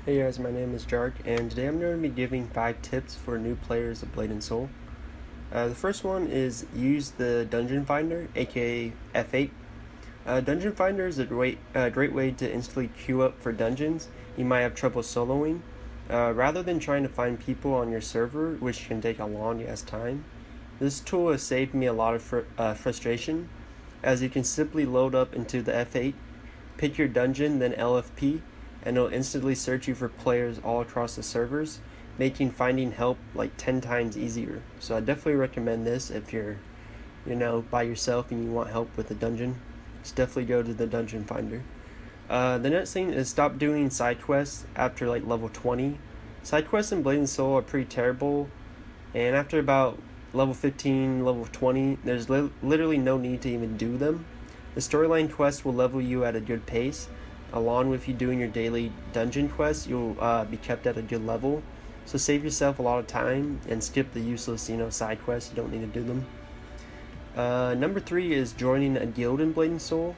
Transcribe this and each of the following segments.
Hey guys, my name is Jark, and today I'm going to be giving 5 tips for new players of Blade and Soul. The first one is use the Dungeon Finder, aka F8. Dungeon Finder is a great way to instantly queue up for dungeons you might have trouble soloing. Rather than trying to find people on your server, which can take a long ass time, this tool has saved me a lot of frustration, as you can simply load up into the F8, pick your dungeon, then LFP, and it'll instantly search you for players all across the servers, making finding help like 10 times easier. So I definitely recommend this if you're, by yourself and you want help with a dungeon. Just definitely go to the Dungeon Finder. The next thing is stop doing side quests after like level 20. Side quests in Blade and Soul are pretty terrible, and after about level 15, level 20, there's literally no need to even do them. The storyline quests will level you at a good pace. Along with you doing your daily dungeon quests, you'll be kept at a good level. So save yourself a lot of time and skip the useless, side quests. You don't need to do them. Number 3 is joining a guild in Blade and Soul.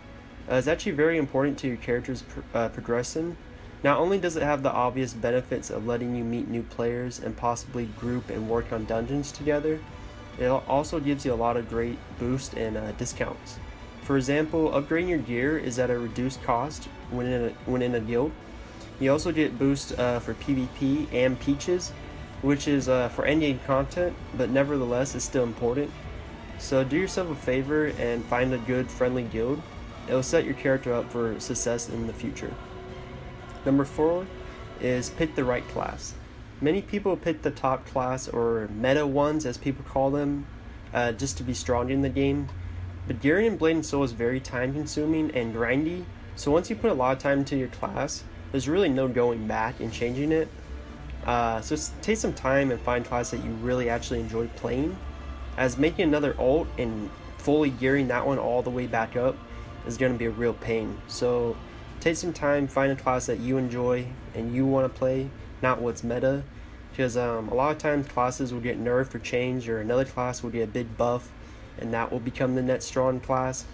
It's actually very important to your character's progression. Not only does it have the obvious benefits of letting you meet new players and possibly group and work on dungeons together, it also gives you a lot of great boosts and discounts. For example, upgrading your gear is at a reduced cost when in a guild. You also get boosts for PvP and peaches, which is for endgame content, but nevertheless is still important. So do yourself a favor and find a good friendly guild. It will set your character up for success in the future. Number 4 is pick the right class. Many people pick the top class, or meta ones as people call them, just to be strong in the game. But gearing in Blade and Soul is very time consuming and grindy, so once you put a lot of time into your class, there's really no going back and changing it. So take some time and find class that you really actually enjoy playing, as making another ult and fully gearing that one all the way back up is going to be a real pain. So take some time, find a class that you enjoy and you want to play, not what's meta, because a lot of times classes will get nerfed or changed, or another class will get a big buff and that will become the next strong class.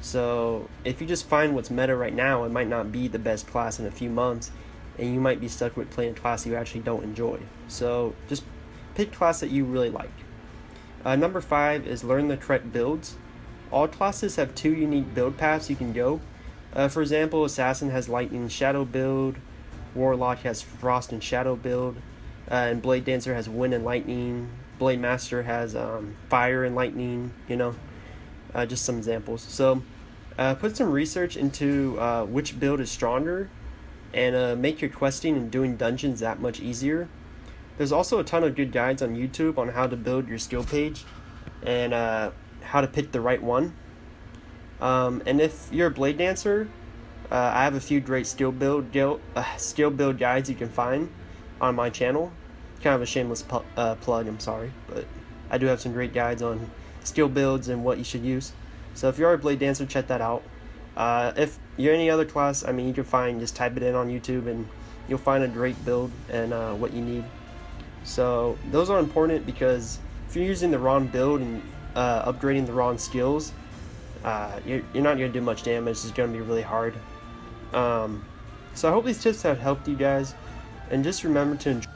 So if you just find what's meta right now, it might not be the best class in a few months, and you might be stuck with playing a class you actually don't enjoy. So just pick a class that you really like. Number 5 is learn the correct builds. All classes have 2 unique build paths you can go. For example, Assassin has Lightning Shadow build, Warlock has Frost and Shadow build, and Blade Dancer has Wind and Lightning. Blade Master has Fire and Lightning, just some examples. So put some research into which build is stronger, and make your questing and doing dungeons that much easier. There's also a ton of good guides on YouTube on how to build your skill page and how to pick the right one. And if you're a Blade Dancer, I have a few great skill build guides you can find on my channel. Kind of a shameless plug, I'm sorry, but I do have some great guides on skill builds and what you should use. So if you are a Blade Dancer, check that out. If you're any other class, you can just type it in on YouTube and you'll find a great build and what you need. So those are important, because if you're using the wrong build and upgrading the wrong skills, you're not going to do much damage. It's going to be really hard. So I hope these tips have helped you guys, and just remember to enjoy